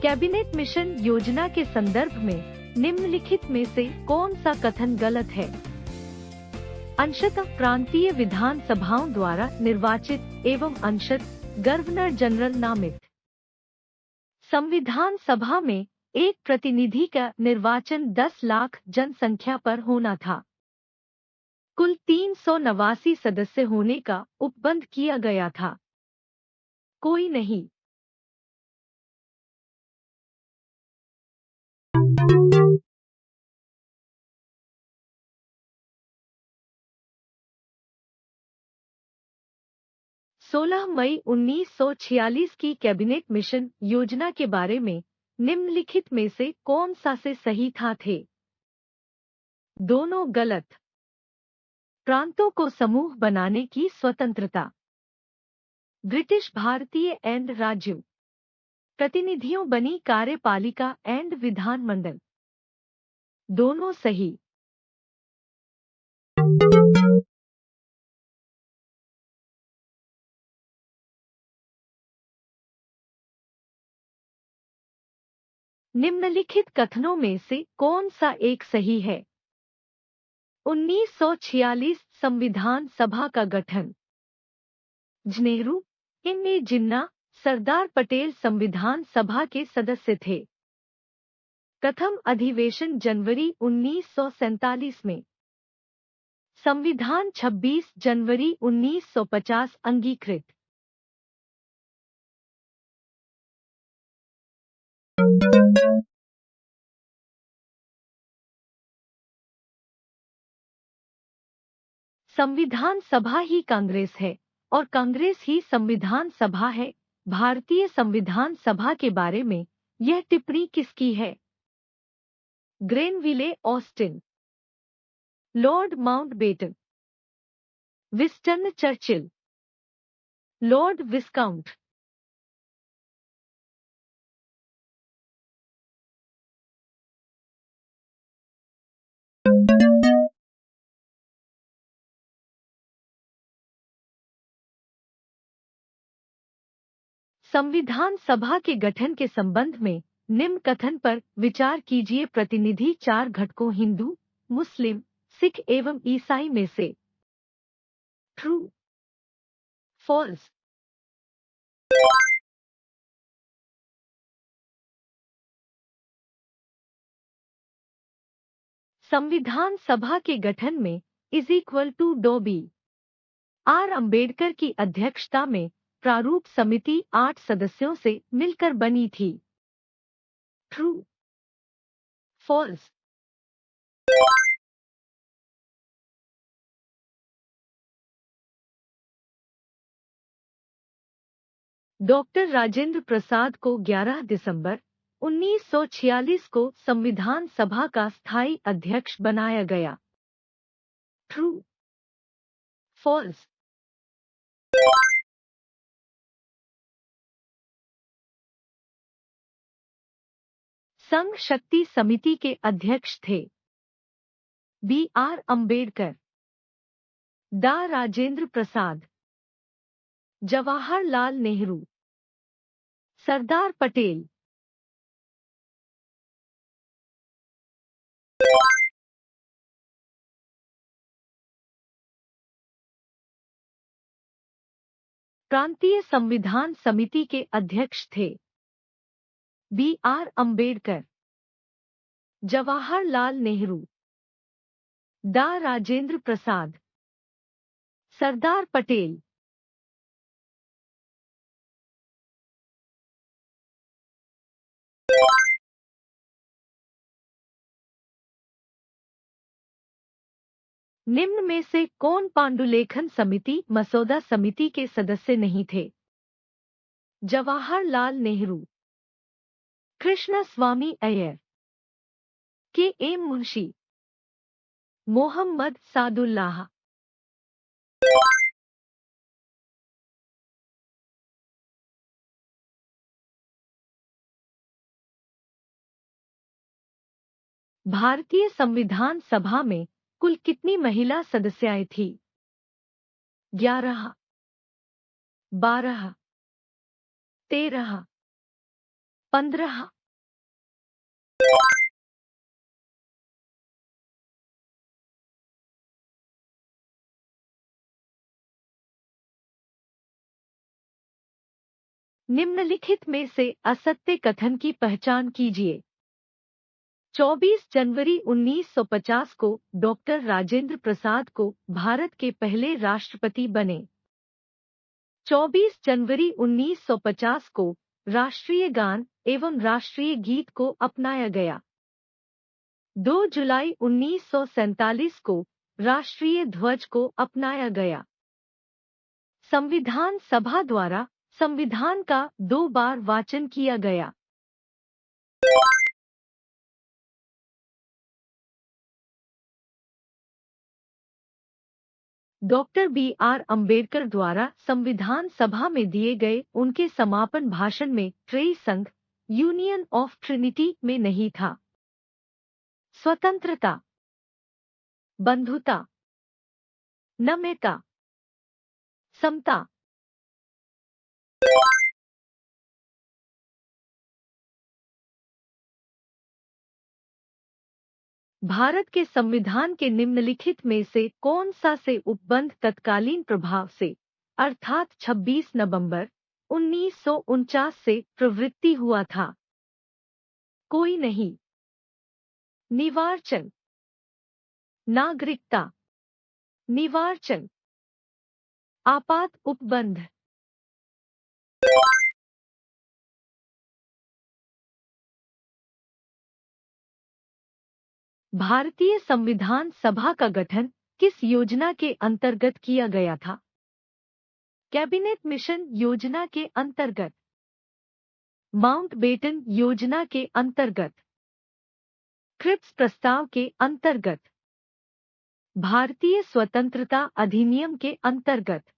Cabinet mission योजना के संदर्भ में निम्नलिखित में से कौन सा कथन गलत है? अंशतः प्रांतीय विधान सभाओं द्वारा निर्वाचित एवं अंशतः गवर्नर जनरल नामित। संविधान सभा में एक प्रतिनिधि का निर्वाचन 10 लाख जनसंख्या पर होना था। कुल 389 सदस्य होने का उपबंध किया गया था। कोई नहीं। सोलह मई 1946 की कैबिनेट मिशन योजना के बारे में निम्नलिखित में से कौन सा से सही था थे? दोनों गलत। प्रांतों को समूह बनाने की स्वतंत्रता। ब्रिटिश भारतीय एंड राज्य प्रतिनिधियों बनी कार्यपालिका एंड विधानमंडल। दोनों सही। निम्नलिखित कथनों में से कौन सा एक सही है? 1946 संविधान सभा का गठन। नेहरू, इनमें जिन्ना, सरदार पटेल संविधान सभा के सदस्य थे। प्रथम अधिवेशन जनवरी 1947 में। संविधान 26 जनवरी 1950 अंगीकृत। संविधान सभा ही कांग्रेस है और कांग्रेस ही संविधान सभा है। भारतीय संविधान सभा के बारे में यह टिप्पणी किसकी है? Granville Austin, Lord Mountbatten, Winston Churchill, Lord Viscount. संविधान सभा के गठन के संबंध में निम्न कथन पर विचार कीजिए। प्रतिनिधि 4 घटकों हिंदू, मुस्लिम, सिख एवं ईसाई में से ट्रू, फॉल्स। संविधान सभा के गठन में डॉ. बी.आर. अम्बेडकर की अध्यक्षता में प्रारूप समिति 8 सदस्यों से मिलकर बनी थी। True, false. Doctor Rajendra Prasad को 11 दिसंबर 1946 को संविधान सभा का स्थायी अध्यक्ष बनाया गया। True, false. संघ शक्ति समिति के अध्यक्ष थे बी.आर. अम्बेडकर, डा. राजेंद्र प्रसाद, जवाहरलाल नेहरू, सरदार पटेल। प्रांतीय संविधान समिति के अध्यक्ष थे बी.आर. अम्बेडकर, जवाहरलाल नेहरू, डा. राजेंद्र प्रसाद, सरदार पटेल। निम्न में से कौन पांडुलेखन समिति मसौदा समिति के सदस्य नहीं थे? जवाहरलाल नेहरू, कृष्ण स्वामी अय्यर, के एम मुंशी, मोहम्मद सादुल्लाह। भारतीय संविधान सभा में कुल कितनी महिला सदस्याएं थी? 11, 12, 13, 15 निम्नलिखित में से असत्य कथन की पहचान कीजिए। 24 जनवरी 1950 को डॉक्टर राजेंद्र प्रसाद को भारत के पहले राष्ट्रपति बने। 24 जनवरी 1950 को राष्ट्रीय गान एवं राष्ट्रीय गीत को अपनाया गया। 2 जुलाई 1947 को राष्ट्रीय ध्वज को अपनाया गया। संविधान सभा द्वारा संविधान का 2 बार वाचन किया गया। Doctor B R. अंबेडकर द्वारा संविधान सभा में दिए गए उनके समापन भाषण में त्रयी संघ यूनियन ऑफ ट्रिनिटी में नहीं था। स्वतंत्रता, बंधुता, नम्यता, समता। भारत के संविधान के निम्नलिखित में से कौन सा से उपबंध तत्कालीन प्रभाव से अर्थात 26 नवंबर 1949 से प्रवृत्ति हुआ था? कोई नहीं। निवार्चन, नागरिकता, निवार्चन, आपात उपबंध। भारतीय संविधान सभा का गठन किस योजना के अंतर्गत किया गया था? कैबिनेट मिशन योजना के अंतर्गत, माउंटबेटन योजना के अंतर्गत, क्रिप्स प्रस्ताव के अंतर्गत, भारतीय स्वतंत्रता अधिनियम के अंतर्गत।